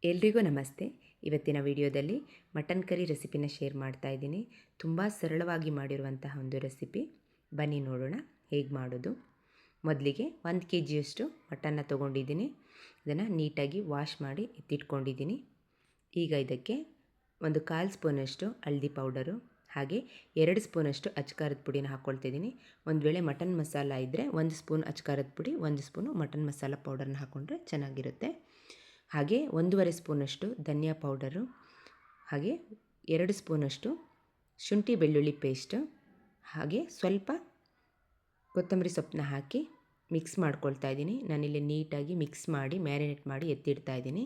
ಎಲ್ರಿಗೂ ನಮಸ್ತೆ. ಇವತ್ತಿನ ವಿಡಿಯೋದಲ್ಲಿ ಮಟನ್ ಕರಿ ರೆಸಿಪಿನ ಶೇರ್ ಮಾಡ್ತಾ ಇದ್ದೀನಿ. ತುಂಬ ಸರಳವಾಗಿ ಮಾಡಿರುವಂತಹ ಒಂದು ರೆಸಿಪಿ. ಬನ್ನಿ ನೋಡೋಣ ಹೇಗೆ ಮಾಡೋದು. ಮೊದಲಿಗೆ 1 kgಯಷ್ಟು ಮಟನ್ನ ತೊಗೊಂಡಿದ್ದೀನಿ. ಇದನ್ನು ನೀಟಾಗಿ ವಾಶ್ ಮಾಡಿ ಎತ್ತಿಟ್ಕೊಂಡಿದ್ದೀನಿ. ಈಗ ಇದಕ್ಕೆ 1/4 ಸ್ಪೂನಷ್ಟು ಹಳದಿ ಪೌಡರು, ಹಾಗೆ 2 ಸ್ಪೂನಷ್ಟು ಅಚ್ಕಾರದ ಪುಡಿನ ಹಾಕ್ಕೊಳ್ತಿದ್ದೀನಿ. ಒಂದು ವೇಳೆ ಮಟನ್ ಮಸಾಲ ಇದ್ದರೆ 1 ಸ್ಪೂನ್ ಅಚ್ಕಾರದ ಪುಡಿ, 1 ಸ್ಪೂನು ಮಟನ್ ಮಸಾಲ ಪೌಡರ್ನ ಹಾಕ್ಕೊಂಡ್ರೆ ಚೆನ್ನಾಗಿರುತ್ತೆ. ಹಾಗೆ 1.5 ಸ್ಪೂನಷ್ಟು ಧನಿಯಾ ಪೌಡರು, ಹಾಗೆ 2 ಸ್ಪೂನಷ್ಟು ಶುಂಠಿ ಬೆಳ್ಳುಳ್ಳಿ ಪೇಸ್ಟು, ಹಾಗೆ ಸ್ವಲ್ಪ ಕೊತ್ತಂಬರಿ ಸೊಪ್ಪನ್ನ ಹಾಕಿ ಮಿಕ್ಸ್ ಮಾಡ್ಕೊಳ್ತಾ ಇದ್ದೀನಿ. ನಾನಿಲ್ಲಿ ನೀಟಾಗಿ ಮಿಕ್ಸ್ ಮಾಡಿ ಮ್ಯಾರಿನೇಟ್ ಮಾಡಿ ಎತ್ತಿಡ್ತಾ ಇದ್ದೀನಿ.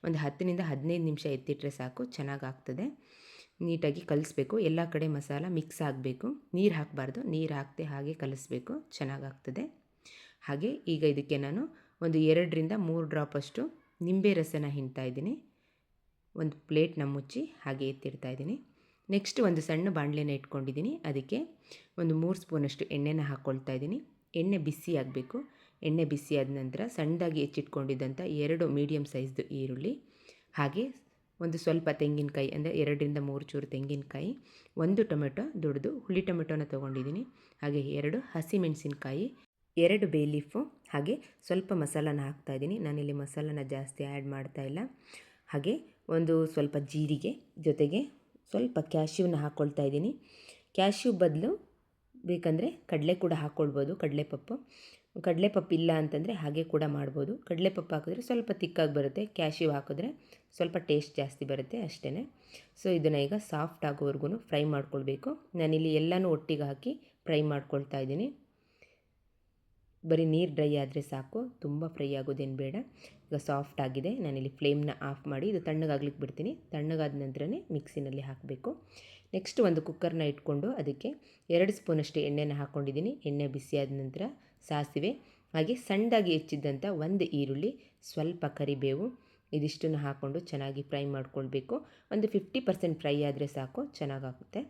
ಒಂದು 10ನಿಂದ 15 ನಿಮಿಷ ಎತ್ತಿಟ್ರೆ ಸಾಕು, ಚೆನ್ನಾಗಾಗ್ತದೆ. ನೀಟಾಗಿ ಕಲಿಸ್ಬೇಕು, ಎಲ್ಲ ಕಡೆ ಮಸಾಲ ಮಿಕ್ಸ್ ಆಗಬೇಕು. ನೀರು ಹಾಕಬಾರ್ದು, ನೀರು ಹಾಕದೆ ಹಾಗೆ ಕಲಿಸ್ಬೇಕು, ಚೆನ್ನಾಗಾಗ್ತದೆ. ಹಾಗೆ ಈಗ ಇದಕ್ಕೆ ನಾನು ಒಂದು 2ರಿಂದ 3 ಡ್ರಾಪಷ್ಟು ನಿಂಬೆ ರಸನ ಹಿಂಡ್ತಾ ಇದ್ದೀನಿ. ಒಂದು ಪ್ಲೇಟ್ನ ಮುಚ್ಚಿ ಹಾಗೆ ಎತ್ತಿಡ್ತಾ ಇದ್ದೀನಿ. ನೆಕ್ಸ್ಟ್ ಒಂದು ಸಣ್ಣ ಬಾಣಲೆನ ಇಟ್ಕೊಂಡಿದ್ದೀನಿ. ಅದಕ್ಕೆ ಒಂದು 3 ಸ್ಪೂನಷ್ಟು ಎಣ್ಣೆನ ಹಾಕ್ಕೊಳ್ತಾ ಇದ್ದೀನಿ. ಎಣ್ಣೆ ಬಿಸಿ ಆಗಬೇಕು. ಎಣ್ಣೆ ಬಿಸಿ ಆದ ನಂತರ ಸಣ್ಣದಾಗಿ ಹೆಚ್ಚಿಟ್ಕೊಂಡಿದ್ದಂಥ 2 ಮೀಡಿಯಮ್ ಸೈಜ್ದು ಈರುಳ್ಳಿ, ಹಾಗೆ ಒಂದು ಸ್ವಲ್ಪ ತೆಂಗಿನಕಾಯಿ, ಅಂದರೆ 2ರಿಂದ 3 ಚೂರು ತೆಂಗಿನಕಾಯಿ, 1 ಟೊಮೆಟೊ ದೊಡ್ಡದು ಹುಳಿ ಟೊಮೆಟೊನ ತೊಗೊಂಡಿದ್ದೀನಿ, ಹಾಗೆ 2 ಹಸಿಮೆಣಸಿನಕಾಯಿ, 2 ಬೇ ಲೀಫು, ಹಾಗೆ ಸ್ವಲ್ಪ ಮಸಾಲನ ಹಾಕ್ತಾಯಿದ್ದೀನಿ. ನಾನಿಲ್ಲಿ ಮಸಾಲನ ಜಾಸ್ತಿ ಆ್ಯಡ್ ಮಾಡ್ತಾಯಿಲ್ಲ. ಹಾಗೆ ಒಂದು ಸ್ವಲ್ಪ ಜೀರಿಗೆ, ಜೊತೆಗೆ ಸ್ವಲ್ಪ ಕ್ಯಾಶ್ಯೂನ ಹಾಕ್ಕೊಳ್ತಾ ಇದ್ದೀನಿ. ಕ್ಯಾಶ್ಯೂ ಬದಲು ಬೇಕಂದರೆ ಕಡಲೆ ಕೂಡ ಹಾಕ್ಕೊಳ್ಬೋದು, ಕಡಲೆಪಪ್ಪು ಇಲ್ಲ ಅಂತಂದರೆ ಹಾಗೆ ಕೂಡ ಮಾಡ್ಬೋದು. ಕಡಲೆಪಪ್ಪು ಹಾಕಿದ್ರೆ ಸ್ವಲ್ಪ ತಿಕ್ಕಾಗಿ ಬರುತ್ತೆ, ಕ್ಯಾಶ್ಯೂ ಹಾಕಿದ್ರೆ ಸ್ವಲ್ಪ ಟೇಸ್ಟ್ ಜಾಸ್ತಿ ಬರುತ್ತೆ, ಅಷ್ಟೇ. ಸೊ ಇದನ್ನು ಈಗ ಸಾಫ್ಟ್ ಆಗೋವರೆಗೂ ಫ್ರೈ ಮಾಡ್ಕೊಳ್ಬೇಕು. ನಾನಿಲ್ಲಿ ಎಲ್ಲನೂ ಒಟ್ಟಿಗೆ ಹಾಕಿ ಫ್ರೈ ಮಾಡ್ಕೊಳ್ತಾ ಇದ್ದೀನಿ. ಬರೀ ನೀರು ಡ್ರೈ ಆದರೆ ಸಾಕು, ತುಂಬ ಫ್ರೈ ಆಗೋದೇನು ಬೇಡ. ಈಗ ಸಾಫ್ಟ್ ಆಗಿದೆ. ನಾನಿಲ್ಲಿ ಫ್ಲೇಮ್ನ ಆಫ್ ಮಾಡಿ ಇದು ತಣ್ಣಗಾಗ್ಲಿಕ್ಕೆ ಬಿಡ್ತೀನಿ. ತಣ್ಣಗಾದ ನಂತರನೇ ಮಿಕ್ಸಿನಲ್ಲಿ ಹಾಕಬೇಕು. ನೆಕ್ಸ್ಟ್ ಒಂದು ಕುಕ್ಕರ್ನ ಇಟ್ಕೊಂಡು ಅದಕ್ಕೆ 2 ಸ್ಪೂನಷ್ಟು ಎಣ್ಣೆನ ಹಾಕ್ಕೊಂಡಿದ್ದೀನಿ. ಎಣ್ಣೆ ಬಿಸಿಯಾದ ನಂತರ ಸಾಸಿವೆ, ಹಾಗೆ ಸಣ್ಣದಾಗಿ ಹೆಚ್ಚಿದ್ದಂಥ 1 ಈರುಳ್ಳಿ, ಸ್ವಲ್ಪ ಕರಿಬೇವು, ಇದಿಷ್ಟನ್ನು ಹಾಕ್ಕೊಂಡು ಚೆನ್ನಾಗಿ ಫ್ರೈ ಮಾಡ್ಕೊಳ್ಬೇಕು. ಒಂದು 50% ಫ್ರೈ ಆದರೆ ಸಾಕು, ಚೆನ್ನಾಗಾಗುತ್ತೆ.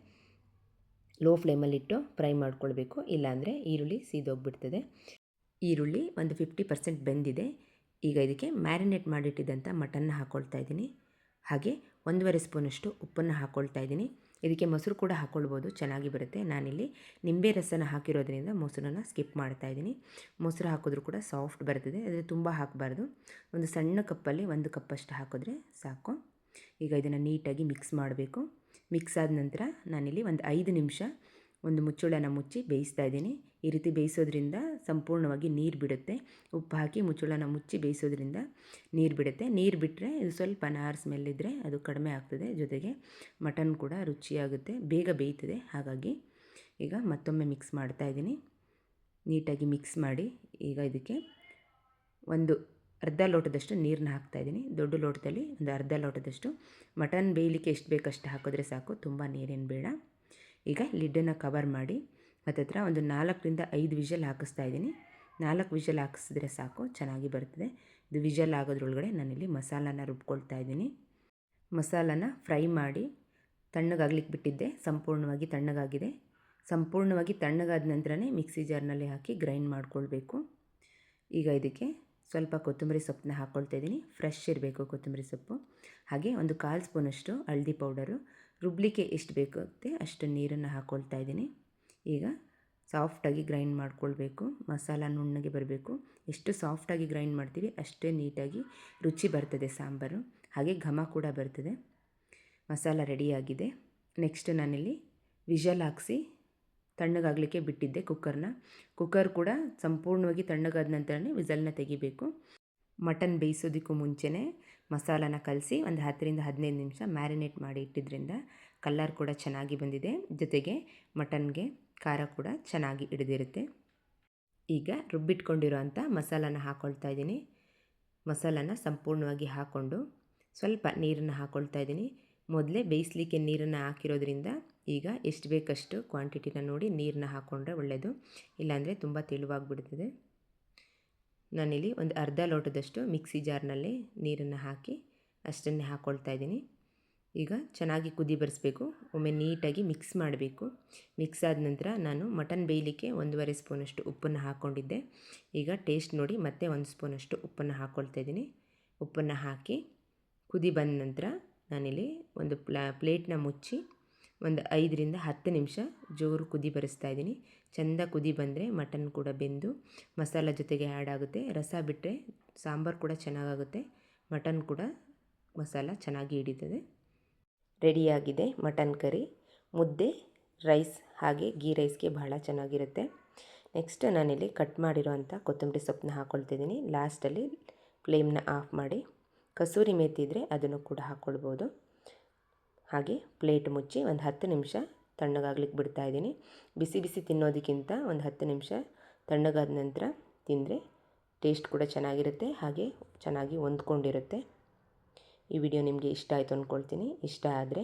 ಲೋ ಫ್ಲೇಮಲ್ಲಿಟ್ಟು ಫ್ರೈ ಮಾಡ್ಕೊಳ್ಬೇಕು, ಇಲ್ಲಾಂದರೆ ಈರುಳ್ಳಿ ಸೀದೋಗ್ಬಿಡ್ತದೆ. ಈರುಳ್ಳಿ ಒಂದು 50% ಬೆಂದಿದೆ. ಈಗ ಇದಕ್ಕೆ ಮ್ಯಾರಿನೇಟ್ ಮಾಡಿಟ್ಟಿದ್ದಂಥ ಮಟನ್ನ ಹಾಕ್ಕೊಳ್ತಾ ಇದ್ದೀನಿ. ಹಾಗೆ 1.5 ಸ್ಪೂನಷ್ಟು ಉಪ್ಪನ್ನು ಹಾಕ್ಕೊಳ್ತಾ ಇದ್ದೀನಿ. ಇದಕ್ಕೆ ಮೊಸರು ಕೂಡ ಹಾಕ್ಕೊಳ್ಬೋದು, ಚೆನ್ನಾಗಿ ಬರುತ್ತೆ. ನಾನಿಲ್ಲಿ ನಿಂಬೆ ರಸನ ಹಾಕಿರೋದ್ರಿಂದ ಮೊಸರನ್ನು ಸ್ಕಿಪ್ ಮಾಡ್ತಾ ಇದ್ದೀನಿ. ಮೊಸರು ಹಾಕಿದ್ರೂ ಕೂಡ ಸಾಫ್ಟ್ ಬರ್ತದೆ, ಆದರೆ ತುಂಬ ಹಾಕಬಾರ್ದು. ಒಂದು ಸಣ್ಣ ಕಪ್ಪಲ್ಲಿ 1 ಕಪ್ಪಷ್ಟು ಹಾಕಿದ್ರೆ ಸಾಕು. ಈಗ ಇದನ್ನು ನೀಟಾಗಿ ಮಿಕ್ಸ್ ಮಾಡಬೇಕು. ಮಿಕ್ಸ್ ಆದ ನಂತರ ನಾನಿಲ್ಲಿ ಒಂದು 5 ನಿಮಿಷ ಒಂದು ಮುಚ್ಚಳನ ಮುಚ್ಚಿ ಬೇಯಿಸ್ತಾ ಇದ್ದೀನಿ. ಈ ರೀತಿ ಬೇಯಿಸೋದ್ರಿಂದ ಸಂಪೂರ್ಣವಾಗಿ ನೀರು ಬಿಡುತ್ತೆ. ಉಪ್ಪು ಹಾಕಿ ಮುಚ್ಚಳನ ಮುಚ್ಚಿ ಬೇಯಿಸೋದ್ರಿಂದ ನೀರು ಬಿಡುತ್ತೆ. ನೀರು ಬಿಟ್ಟರೆ ಇದು ಸ್ವಲ್ಪ ನಾರು ಸ್ಮೆಲ್ ಇದ್ದರೆ ಅದು ಕಡಿಮೆ ಆಗ್ತದೆ. ಜೊತೆಗೆ ಮಟನ್ ಕೂಡ ರುಚಿಯಾಗುತ್ತೆ, ಬೇಗ ಬೇಯ್ತದೆ. ಹಾಗಾಗಿ ಈಗ ಮತ್ತೊಮ್ಮೆ ಮಿಕ್ಸ್ ಮಾಡ್ತಾ ಇದ್ದೀನಿ. ನೀಟಾಗಿ ಮಿಕ್ಸ್ ಮಾಡಿ ಈಗ ಇದಕ್ಕೆ ಒಂದು ಅರ್ಧ ಲೋಟದಷ್ಟು ನೀರನ್ನ ಹಾಕ್ತಾಯಿದ್ದೀನಿ. ದೊಡ್ಡ ಲೋಟದಲ್ಲಿ ಒಂದು ಅರ್ಧ ಲೋಟದಷ್ಟು. ಮಟನ್ ಬೇಯಲಿಕ್ಕೆ ಎಷ್ಟು ಬೇಕಷ್ಟು ಹಾಕಿದ್ರೆ ಸಾಕು, ತುಂಬ ನೀರೇನು ಬೇಡ. ಈಗ ಲಿಡ್ಡನ್ನು ಕವರ್ ಮಾಡಿ ಹತ್ತತ್ರ ಒಂದು 4ರಿಂದ 5 ವಿಷಲ್ ಹಾಕಿಸ್ತಾ ಇದ್ದೀನಿ. 4 ವಿಷಲ್ ಹಾಕಿಸಿದ್ರೆ ಸಾಕು, ಚೆನ್ನಾಗಿ ಬರ್ತದೆ. ಇದು ವಿಷಲ್ ಆಗೋದ್ರೊಳಗಡೆ ನಾನಿಲ್ಲಿ ಮಸಾಲಾನ ರುಬ್ಕೊಳ್ತಾ ಇದ್ದೀನಿ. ಮಸಾಲಾನ ಫ್ರೈ ಮಾಡಿ ತಣ್ಣಗಾಗ್ಲಿಕ್ಕೆ ಬಿಟ್ಟಿದ್ದೆ, ಸಂಪೂರ್ಣವಾಗಿ ತಣ್ಣಗಾಗಿದೆ. ಸಂಪೂರ್ಣವಾಗಿ ತಣ್ಣಗಾದ ನಂತರನೇ ಮಿಕ್ಸಿ ಜಾರ್ನಲ್ಲಿ ಹಾಕಿ ಗ್ರೈಂಡ್ ಮಾಡ್ಕೊಳ್ಬೇಕು. ಈಗ ಇದಕ್ಕೆ ಸ್ವಲ್ಪ ಕೊತ್ತಂಬರಿ ಸೊಪ್ಪನ್ನ ಹಾಕ್ಕೊಳ್ತಾ ಇದ್ದೀನಿ. ಫ್ರೆಶ್ ಇರಬೇಕು ಕೊತ್ತಂಬರಿ ಸೊಪ್ಪು. ಹಾಗೆ ಒಂದು 1/4 ಸ್ಪೂನಷ್ಟು ಹಳದಿ ಪೌಡರು, ರುಬ್ಲಿಕ್ಕೆ ಎಷ್ಟು ಬೇಕಾಗುತ್ತೆ ಅಷ್ಟು ನೀರನ್ನು ಹಾಕ್ಕೊಳ್ತಾ ಇದ್ದೀನಿ. ಈಗ ಸಾಫ್ಟಾಗಿ ಗ್ರೈಂಡ್ ಮಾಡ್ಕೊಳ್ಬೇಕು. ಮಸಾಲ ನುಣ್ಣಗೆ ಬರಬೇಕು. ಎಷ್ಟು ಸಾಫ್ಟಾಗಿ ಗ್ರೈಂಡ್ ಮಾಡ್ತೀವಿ ಅಷ್ಟೇ ನೀಟಾಗಿ ರುಚಿ ಬರ್ತದೆ ಸಾಂಬಾರು, ಹಾಗೆ ಘಮ ಕೂಡ ಬರ್ತದೆ. ಮಸಾಲ ರೆಡಿಯಾಗಿದೆ. ನೆಕ್ಸ್ಟ್ ನಾನಿಲ್ಲಿ ವಿಷಲ್ ಹಾಕಿಸಿ ತಣ್ಣಗಾಗಲಿಕ್ಕೆ ಬಿಟ್ಟಿದ್ದೆ ಕುಕ್ಕರ್ ಕೂಡ ಸಂಪೂರ್ಣವಾಗಿ ತಣ್ಣಗಾದ ನಂತರನೇ ವಿಸಲ್ನ ತೆಗಿಬೇಕು. ಮಟನ್ ಬೇಯಿಸೋದಕ್ಕೂ ಮುಂಚೆನೇ ಮಸಾಲಾನ ಕಲಸಿ ಒಂದು 10ರಿಂದ 15 ನಿಮಿಷ ಮ್ಯಾರಿನೇಟ್ ಮಾಡಿ ಇಟ್ಟಿದ್ದರಿಂದ ಕಲರ್ ಕೂಡ ಚೆನ್ನಾಗಿ ಬಂದಿದೆ. ಜೊತೆಗೆ ಮಟನ್ಗೆ ಖಾರ ಕೂಡ ಚೆನ್ನಾಗಿ ಹಿಡಿದಿರುತ್ತೆ. ಈಗ ರುಬ್ಬಿಟ್ಕೊಂಡಿರೋಂಥ ಮಸಾಲಾನ ಹಾಕ್ಕೊಳ್ತಾ ಇದ್ದೀನಿ. ಮಸಾಲಾನ ಸಂಪೂರ್ಣವಾಗಿ ಹಾಕ್ಕೊಂಡು ಸ್ವಲ್ಪ ನೀರನ್ನು ಹಾಕ್ಕೊಳ್ತಾ ಇದ್ದೀನಿ. ಮೊದಲೇ ಬೇಯಿಸಲಿಕ್ಕೆ ನೀರನ್ನು ಹಾಕಿರೋದ್ರಿಂದ ಈಗ ಎಷ್ಟು ಬೇಕಷ್ಟು ಕ್ವಾಂಟಿಟಿನ ನೋಡಿ ನೀರನ್ನ ಹಾಕ್ಕೊಂಡ್ರೆ ಒಳ್ಳೆಯದು, ಇಲ್ಲಾಂದರೆ ತುಂಬ ತೆಳುವಾಗಿಬಿಡ್ತದೆ. ನಾನಿಲ್ಲಿ ಒಂದು ಅರ್ಧ ಲೋಟದಷ್ಟು ಮಿಕ್ಸಿ ಜಾರ್ನಲ್ಲಿ ನೀರನ್ನು ಹಾಕಿ ಅಷ್ಟನ್ನೇ ಹಾಕ್ಕೊಳ್ತಾ ಇದ್ದೀನಿ. ಈಗ ಚೆನ್ನಾಗಿ ಕುದಿ ಬರಿಸ್ಬೇಕು. ಒಮ್ಮೆ ನೀಟಾಗಿ ಮಿಕ್ಸ್ ಮಾಡಬೇಕು. ಮಿಕ್ಸ್ ಆದ ನಂತರ ನಾನು ಮಟನ್ ಬೇಯಲಿಕ್ಕೆ 1.5 ಸ್ಪೂನಷ್ಟು ಉಪ್ಪನ್ನು ಹಾಕ್ಕೊಂಡಿದ್ದೆ. ಈಗ ಟೇಸ್ಟ್ ನೋಡಿ ಮತ್ತೆ 1 ಸ್ಪೂನಷ್ಟು ಉಪ್ಪನ್ನು ಹಾಕ್ಕೊಳ್ತಾ ಇದ್ದೀನಿ. ಉಪ್ಪನ್ನು ಹಾಕಿ ಕುದಿ ಬಂದ ನಂತರ ನಾನಿಲ್ಲಿ ಒಂದು ಪ್ಲೇಟ್ನ ಮುಚ್ಚಿ ಒಂದು 5ರಿಂದ 10 ನಿಮಿಷ ಜೋರು ಕುದಿ ಬರಿಸ್ತಾ ಇದ್ದೀನಿ. ಚೆಂದ ಕುದಿ ಬಂದರೆ ಮಟನ್ ಕೂಡ ಬೆಂದು ಮಸಾಲ ಜೊತೆಗೆ ಆ್ಯಡ್ ಆಗುತ್ತೆ. ರಸ ಬಿಟ್ಟರೆ ಸಾಂಬಾರು ಕೂಡ ಚೆನ್ನಾಗಾಗುತ್ತೆ, ಮಟನ್ ಕೂಡ ಮಸಾಲ ಚೆನ್ನಾಗಿ ಹಿಡಿತದೆ. ರೆಡಿಯಾಗಿದೆ ಮಟನ್ ಕರಿ. ಮುದ್ದೆ, ರೈಸ್ ಹಾಗೆ ಗೀ ರೈಸ್ಗೆ ಬಹಳ ಚೆನ್ನಾಗಿರುತ್ತೆ. ನೆಕ್ಸ್ಟ್ ನಾನಿಲ್ಲಿ ಕಟ್ ಮಾಡಿರೋವಂಥ ಕೊತ್ತಂಬರಿ ಸೊಪ್ಪನ್ನ ಹಾಕ್ಕೊಳ್ತಿದ್ದೀನಿ. ಲಾಸ್ಟಲ್ಲಿ ಫ್ಲೇಮ್ನ ಆಫ್ ಮಾಡಿ ಕಸೂರಿ ಮೇಥಿ ಇದ್ದರೆ ಅದನ್ನು ಕೂಡ ಹಾಕ್ಕೊಳ್ಬೋದು. ಹಾಗೆ ಪ್ಲೇಟ್ ಮುಚ್ಚಿ ಒಂದು 10 ನಿಮಿಷ ತಣ್ಣಗಾಗ್ಲಿಕ್ಕೆ ಬಿಡ್ತಾಯಿದ್ದೀನಿ. ಬಿಸಿ ಬಿಸಿ ತಿನ್ನೋದಕ್ಕಿಂತ ಒಂದು 10 ನಿಮಿಷ ತಣ್ಣಗಾದ ನಂತರ ತಿಂದರೆ ಟೇಸ್ಟ್ ಕೂಡ ಚೆನ್ನಾಗಿರುತ್ತೆ, ಹಾಗೆ ಚೆನ್ನಾಗಿ ಹೊಂದ್ಕೊಂಡಿರುತ್ತೆ. ಈ ವಿಡಿಯೋ ನಿಮಗೆ ಇಷ್ಟ ಆಯಿತು ಅಂದ್ಕೊಳ್ತೀನಿ. ಇಷ್ಟ ಆದರೆ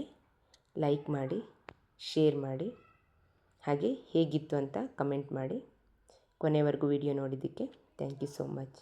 ಲೈಕ್ ಮಾಡಿ, ಶೇರ್ ಮಾಡಿ, ಹಾಗೆ ಹೇಗಿತ್ತು ಅಂತ ಕಮೆಂಟ್ ಮಾಡಿ. ಕೊನೆವರೆಗೂ ವಿಡಿಯೋ ನೋಡಿದ್ದಕ್ಕೆ ಥ್ಯಾಂಕ್ ಯು ಸೋ ಮಚ್.